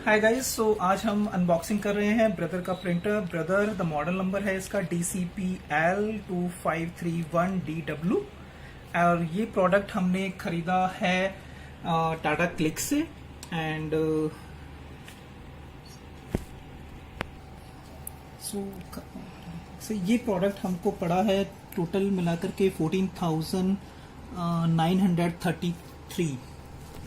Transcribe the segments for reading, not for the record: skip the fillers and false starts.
Hi guys, सो आज हम unboxing कर रहे हैं ब्रदर का printer. Brother the model number है इसका DCPL2531DW और ये प्रोडक्ट हमने खरीदा है टाटा क्लिक से। एंड सो ये प्रोडक्ट हमको पड़ा है टोटल मिलाकर के 14,933।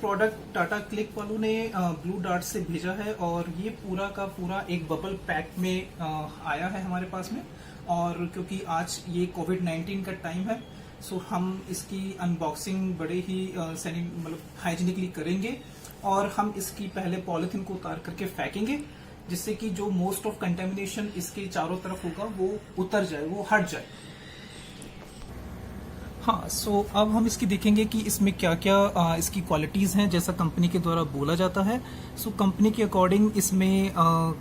प्रोडक्ट टाटा क्लिक वालों ने ब्लू डार्ट से भेजा है और ये पूरा का पूरा एक बबल पैक में आया है हमारे पास में। और क्योंकि आज ये कोविड-19 का टाइम है, सो हम इसकी अनबॉक्सिंग बड़े ही मतलब हाइजीनिकली करेंगे और हम इसकी पहले पॉलिथीन को उतार करके फेंकेंगे, जिससे कि जो मोस्ट ऑफ कंटेमिनेशन इसके चारों तरफ होगा वो उतर जाए, वो हट जाए। हाँ, सो अब हम इसकी देखेंगे कि इसमें क्या क्या इसकी क्वालिटीज़ हैं जैसा कंपनी के द्वारा बोला जाता है। सो कंपनी के अकॉर्डिंग इसमें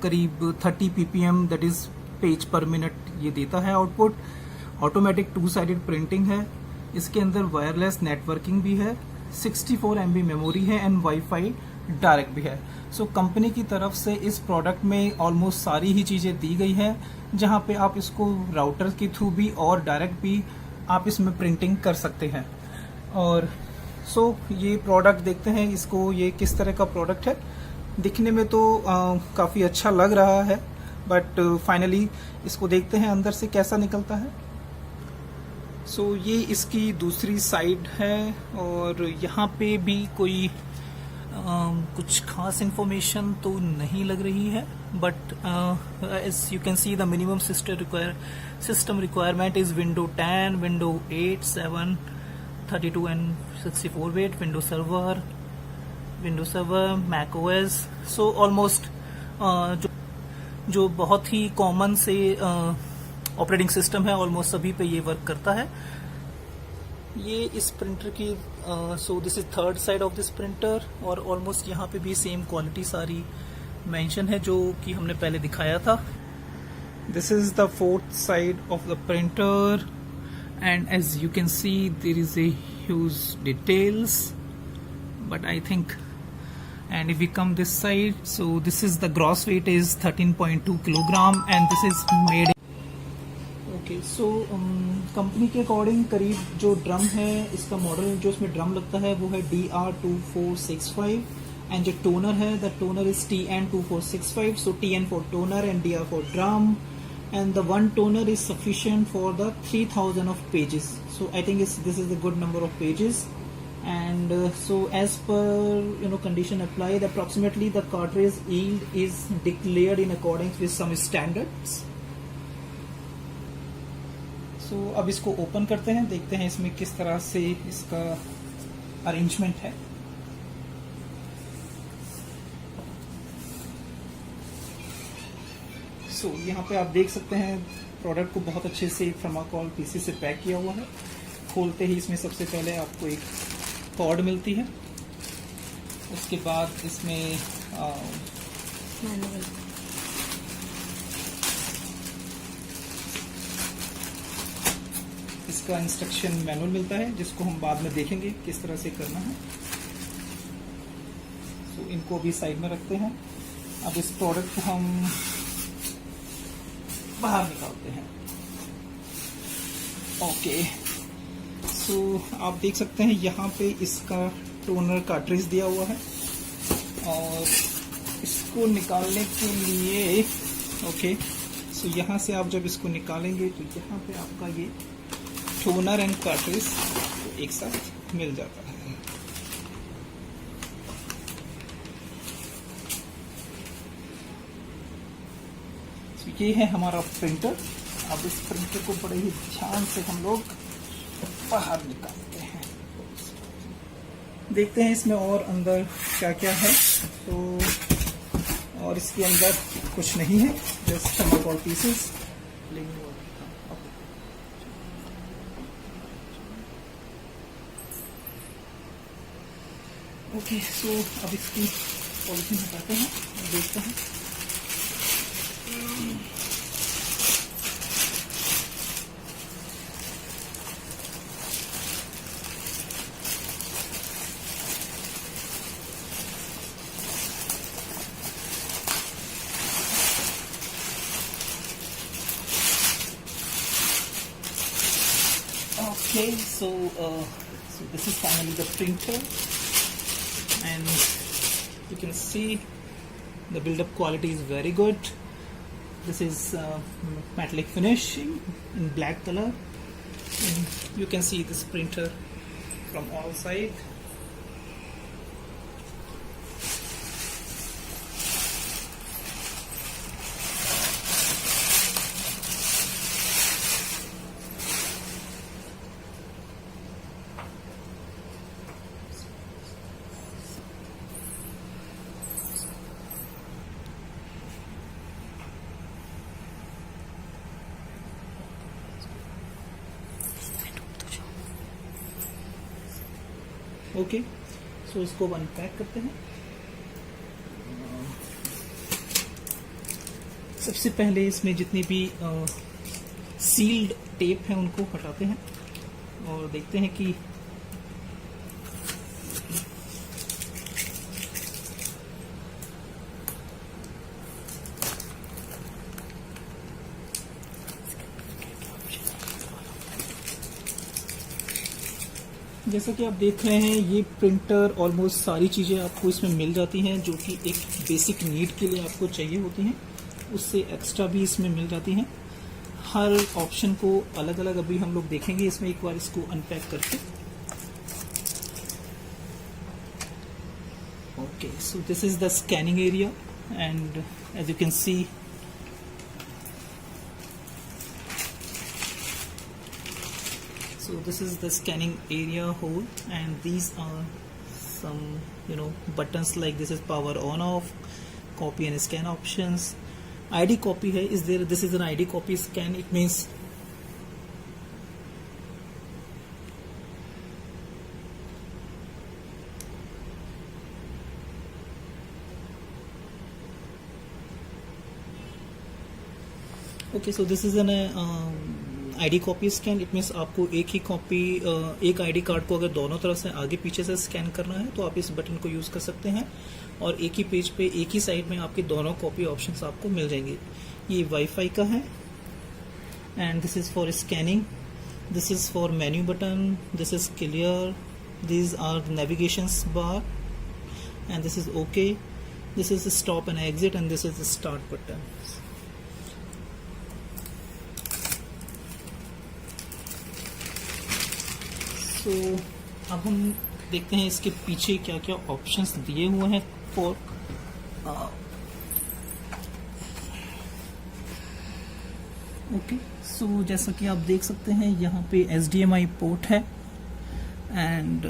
करीब 30 ppm दैट इज़ पेज पर मिनट ये देता है आउटपुट। ऑटोमेटिक 2-साइडेड प्रिंटिंग है, इसके अंदर वायरलेस नेटवर्किंग भी है, 64 MB मेमोरी है एंड वाईफाई डायरेक्ट भी है। सो कंपनी की तरफ से इस प्रोडक्ट में ऑलमोस्ट सारी ही चीज़ें दी गई हैं, जहाँ पे आप इसको राउटर के थ्रू भी और डायरेक्ट भी आप इसमें प्रिंटिंग कर सकते हैं। और ये प्रोडक्ट देखते हैं इसको, ये किस तरह का प्रोडक्ट है। दिखने में तो काफ़ी अच्छा लग रहा है, बट फाइनली इसको देखते हैं अंदर से कैसा निकलता है। ये इसकी दूसरी साइड है और यहाँ पे भी कोई कुछ खास इंफॉर्मेशन तो नहीं लग रही है, but as you can see the minimum system requirement is window 10, window 8, 7, 32 and 64 bit, window server, Mac OS. So almost जो बहुत ही कॉमन से ऑपरेटिंग सिस्टम है, ऑलमोस्ट सभी पे ये वर्क करता है। ये इस प्रिंटर की this is third side of this printer और ऑलमोस्ट यहाँ पे भी सेम क्वालिटी सारी मेंशन है जो कि हमने पहले दिखाया था। This is the fourth side of the printer and as you can see there is a huge details, but I think and if we come this side, so this is the gross weight is 13.2 kilogram and this is made company के according करीब जो drum है इसका model जो इसमें drum लगता है वो है DR2465 एंड जो टोनर है the toner is TN2465। So TN for toner and DR for drum and the one toner is sufficient for the 3000 of pages. So I think this is the good number of pages and so as per condition applied, approximately the cartridge yield is declared in accordance with some standards. So अब इसको open करते हैं, देखते हैं इसमें किस तरह से इसका अरेंजमेंट है। यहाँ पे आप देख सकते हैं प्रोडक्ट को बहुत अच्छे से थर्माकोल पीसी से पैक किया हुआ है। खोलते ही इसमें सबसे पहले आपको एक कॉर्ड मिलती है, उसके बाद इसमें इसका इंस्ट्रक्शन मैनुअल मिलता है जिसको हम बाद में देखेंगे किस तरह से करना है। इनको भी साइड में रखते हैं। अब इस प्रोडक्ट को हम बाहर निकालते हैं। ओके, आप देख सकते हैं यहाँ पे इसका टोनर कार्ट्रिज दिया हुआ है और इसको निकालने के लिए यहाँ से आप जब इसको निकालेंगे तो यहाँ पे आपका ये टोनर एंड कार्ट्रिज एक साथ मिल जाता है। ये है हमारा प्रिंटर। अब इस प्रिंटर को बड़े ही ध्यान से हम लोग बाहर निकालते हैं, देखते हैं इसमें और अंदर क्या क्या है। और इसके अंदर कुछ नहीं है, जस्ट थर्माकोल पीसेस। ओके, अब इसकी पॉलिथीन हटाते हैं और देखते हैं। Okay, so this is finally the printer, and you can see the build-up quality is very good. This is metallic finishing in black color, and you can see this printer from all sides. Okay, so इसको unpack करते हैं। सबसे पहले इसमें जितनी भी sealed tape है उनको हटाते हैं और देखते हैं कि जैसा कि आप देख रहे हैं ये प्रिंटर ऑलमोस्ट सारी चीज़ें आपको इसमें मिल जाती हैं जो कि एक बेसिक नीड के लिए आपको चाहिए होती हैं, उससे एक्स्ट्रा भी इसमें मिल जाती हैं। हर ऑप्शन को अलग अलग अभी हम लोग देखेंगे इसमें एक बार इसको अनपैक करके। Okay, so this is the scanning area and as you can see so this is the scanning area hole, and these are some buttons like this is power on off, copy and scan options, ID copy है is there, this is an ID copy scan, it means okay, so this is an ID copy scan, it means आपको एक ही copy एक ID card को अगर दोनों तरफ से आगे पीछे से स्कैन करना है तो आप इस बटन को यूज कर सकते हैं और एक ही पेज पे एक ही साइड में आपके दोनों कॉपी ऑप्शंस आपको मिल जाएंगे। ये वाईफाई का है and this is for scanning, this is for menu button, this is clear, these are navigation bar and this is okay, this is stop and exit and this is start button. तो अब हम देखते हैं इसके पीछे क्या क्या options दिए हुए हैं फॉर ओके। सो जैसा कि आप देख सकते हैं यहाँ पे HDMI पोर्ट है and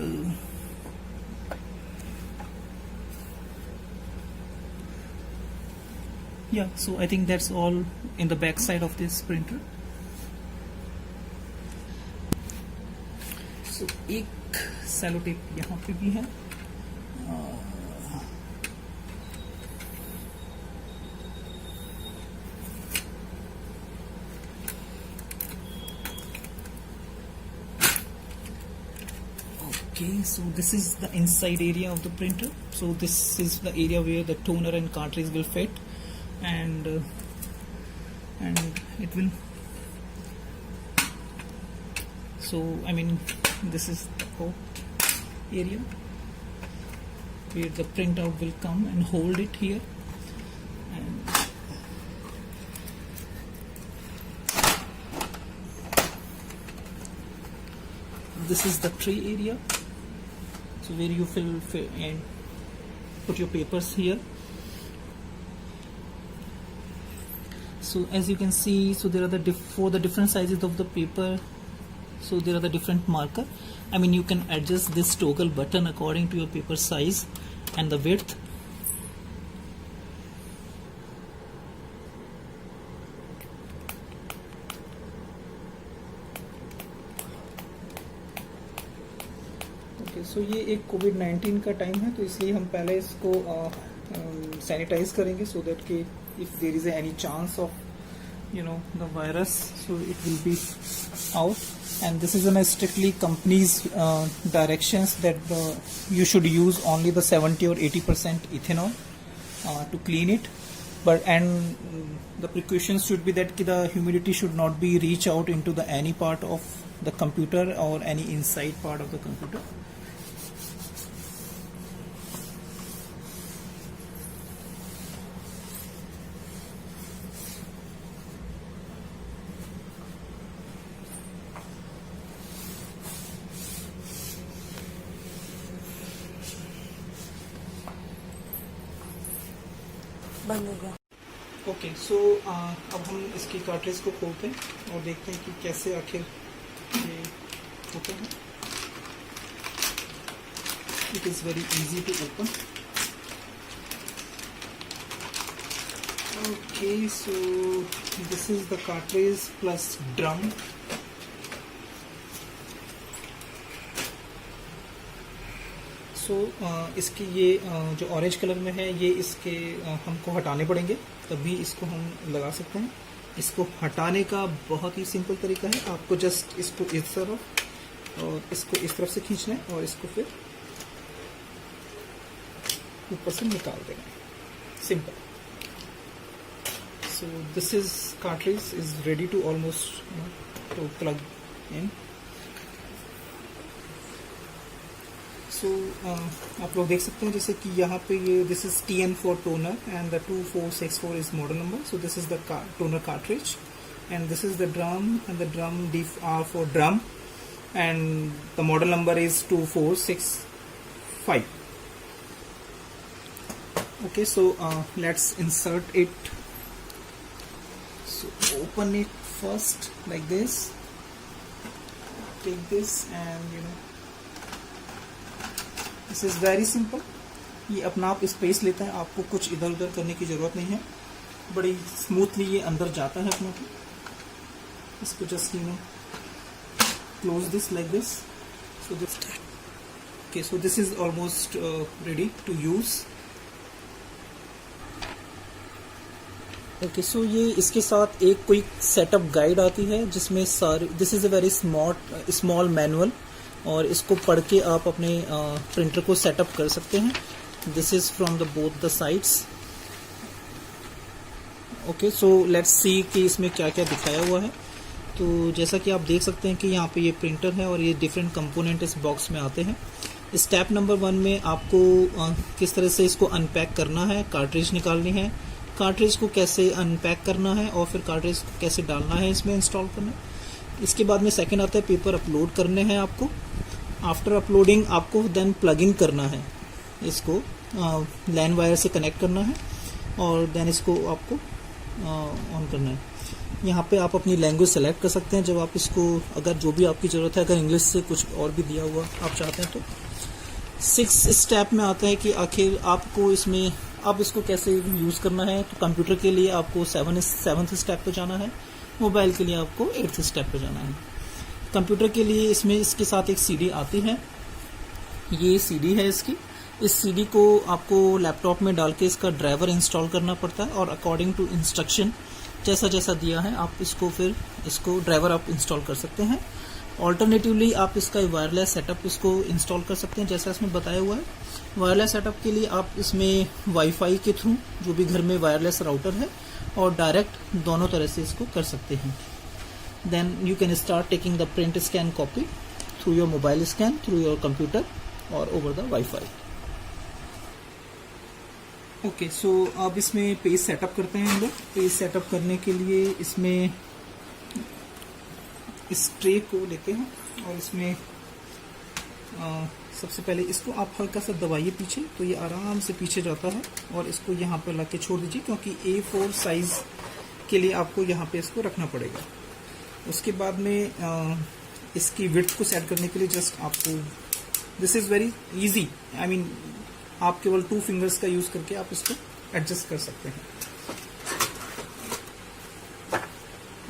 yeah, so I think that's all in the back side of this printer. So एक सेलो टेप यहाँ पे भी है okay, so this is the inside area of the printer, so this is the area where the toner and cartridge will fit and it will, so I mean this is the area where the printout will come and hold it here, and this is the tray area, so where you fill and put your papers here. So as you can see, so there are the for the different sizes of the paper, so there are the different marker. I mean you can adjust this toggle button according to your paper size and the width. Okay, so ये एक COVID-19 का time है तो इसलिए हम पहले इसको sanitise करेंगे so that कि if there is any chance of the virus, so it will be out. And this is a strictly company's directions that you should use only the 70 or 80% ethanol to clean it, but and the precautions should be that the humidity should not be reach out into the any part of the computer or any inside part of the computer. बंद हो गया। Okay so अब हम इसकी cartridge को खोलते हैं और देखते हैं कि कैसे आखिर ये होता है। It is very easy to open. Okay so this is the cartridge plus drum. So इसकी ये जो ऑरेंज कलर में है ये इसके हमको हटाने पड़ेंगे, तभी इसको हम लगा सकते हैं। इसको हटाने का बहुत ही सिंपल तरीका है, आपको जस्ट इसको इस तरफ और इसको इस तरफ से खींचना है और इसको फिर ऊपर से निकाल देना है। Simple. So this is cartridge is ready to almost to plug in. So आप लोग देख सकते हैं जैसे कि यहाँ पे ये this is TN for toner and the 2464 is model number. So this is the toner cartridge and this is the drum and the drum R for drum and the model number is 2465. Okay, so let's insert it. So open it first like this. Take this and this is very simple. ये अपना आप space लेता है, आपको कुछ इधर उधर करने की जरूरत नहीं है, बड़ी स्मूथली ये अंदर जाता है अपने को। इसको just close this like this. So this okay, so this is almost ready to use. Okay, so ये इसके साथ एक क्विक सेटअप गाइड आती है जिसमें सारी this is a very small manual और इसको पढ़ के आप अपने प्रिंटर को सेटअप कर सकते हैं। This is from the both the sides. Okay, so let's see कि इसमें क्या क्या दिखाया हुआ है। तो जैसा कि आप देख सकते हैं कि यहाँ पे ये प्रिंटर है और ये डिफरेंट कंपोनेंट इस बॉक्स में आते हैं। स्टेप नंबर 1 में आपको किस तरह से इसको अनपैक करना है, कार्ट्रिज निकालनी है, कार्ट्रिज को कैसे अनपैक करना है और फिर कार्ट्रिज को कैसे डालना है इसमें इंस्टॉल करना है। इसके बाद में सेकंड आता है पेपर अपलोड करने हैं आपको। आफ्टर अपलोडिंग आपको देन प्लग इन करना है, इसको लैन वायर से कनेक्ट करना है और देन इसको आपको ऑन करना है। यहाँ पे आप अपनी लैंग्वेज सेलेक्ट कर सकते हैं जब आप इसको, अगर जो भी आपकी ज़रूरत है, अगर इंग्लिश से कुछ और भी दिया हुआ आप चाहते हैं तो। 6 स्टेप में आता है कि आखिर आपको इसमें अब इसको कैसे यूज़ करना है। तो कंप्यूटर के लिए आपको 7th स्टेप पे जाना है, मोबाइल के लिए आपको 8th स्टेप पे जाना है। कंप्यूटर के लिए इसमें इसके साथ एक CD आती है, ये CD है इसकी। इस CD को आपको लैपटॉप में डाल के इसका ड्राइवर इंस्टॉल करना पड़ता है और अकॉर्डिंग टू इंस्ट्रक्शन जैसा जैसा दिया है आप इसको ड्राइवर आप इंस्टॉल कर सकते हैं। ऑल्टरनेटिवली आप इसका वायरलेस सेटअप इसको इंस्टॉल कर सकते हैं जैसा इसमें बताया हुआ है। वायरलेस सेटअप के लिए आप इसमें वाईफाई के थ्रू, जो भी घर में वायरलेस राउटर है, और डायरेक्ट दोनों तरह से इसको कर सकते हैं। Then you can start taking the print scan copy through your mobile scan, through your computer और over the WiFi. Okay, so अब इसमें पेज सेटअप करते हैं हम लोग। पेज सेटअप करने के लिए इसमें इस ट्रे को लेते हैं और इसमें सबसे पहले इसको आप हल्का सा दबाइए पीछे, तो ये आराम से पीछे जाता है और इसको यहाँ पर ला के छोड़ दीजिए, क्योंकि A4 साइज के लिए आपको यहाँ पे इसको रखना पड़ेगा। उसके बाद में इसकी विड्थ को सेट करने के लिए जस्ट आपको, this is very easy, I mean आप केवल 2 फिंगर्स का यूज करके आप इसको एडजस्ट कर सकते हैं।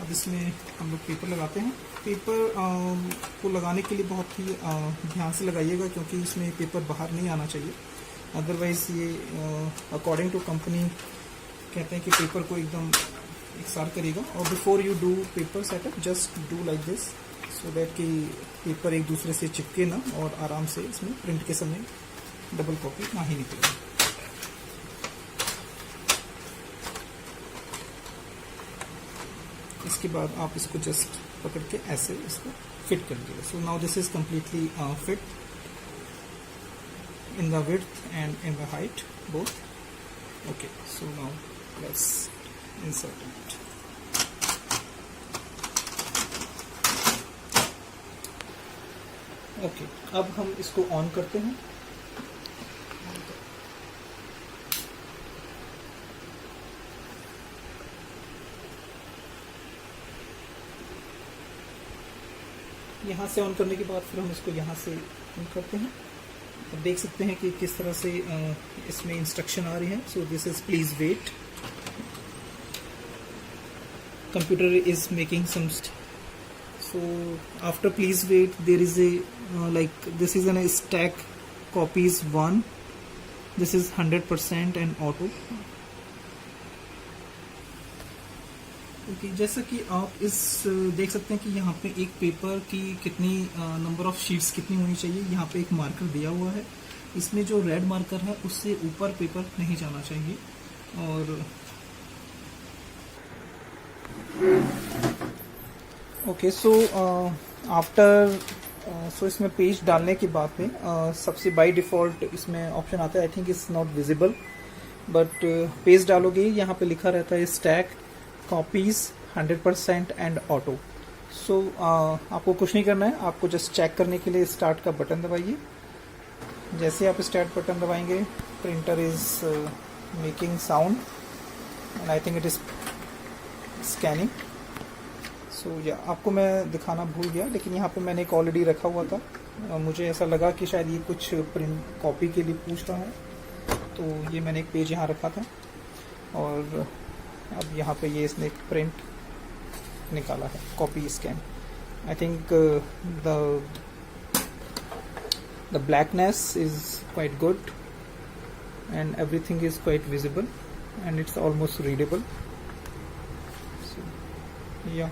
अब इसमें हम लोग पेपर लगाते हैं। पेपर को लगाने के लिए बहुत ही ध्यान से लगाइएगा, क्योंकि इसमें पेपर बाहर नहीं आना चाहिए, अदरवाइज ये अकॉर्डिंग टू कंपनी कहते हैं कि पेपर को एकदम एकसार करेगा। और before you do paper setup just do like this, so that कि पेपर एक दूसरे से चिपके ना और आराम से इसमें प्रिंट के समय डबल कॉपी ना ही निकले। इसके बाद आप इसको जस्ट पकड़ के ऐसे इसको फिट कर दिया. So now this is completely fit in the width and in the height both. Okay, so now let's insert it. Okay, अब हम इसको ऑन करते हैं. यहाँ से ऑन करने के बाद फिर हम इसको यहाँ से ऑन करते हैं. अब देख सकते हैं कि किस तरह से इसमें इंस्ट्रक्शन आ रही है. So this is please wait. Computer is making some. So after please wait there is a like this is an stack copies 1. This is 100% and auto. जैसा कि आप इस देख सकते हैं कि यहाँ पे एक पेपर की कितनी नंबर ऑफ शीट्स कितनी होनी चाहिए. यहाँ पे एक मार्कर दिया हुआ है. इसमें जो रेड मार्कर है उससे ऊपर पेपर नहीं जाना चाहिए. और ओके, सो आफ्टर सो इसमें पेज डालने के बाद में सबसे बाय डिफॉल्ट इसमें ऑप्शन आता है. I think it's not visible but page डालोगे यहाँ पे लिखा रहता है स्टैक कॉपीज 100% एंड ऑटो. सो आपको कुछ नहीं करना है. आपको जस्ट चेक करने के लिए स्टार्ट का बटन दबाइए. जैसे आप स्टार्ट बटन दबाएंगे printer is making sound and I think it is scanning. So या आपको मैं दिखाना भूल गया, लेकिन यहाँ पे मैंने एक ऑलरेडी रखा हुआ था. मुझे ऐसा लगा कि शायद ये कुछ प्रिंट कॉपी के लिए पूछ रहा है, तो ये मैंने एक पेज यहाँ रखा था. और अब यहाँ पे ये इसने एक प्रिंट निकाला है, copy scan. I think the blackness is quite good and everything is quite visible and it's almost readable. या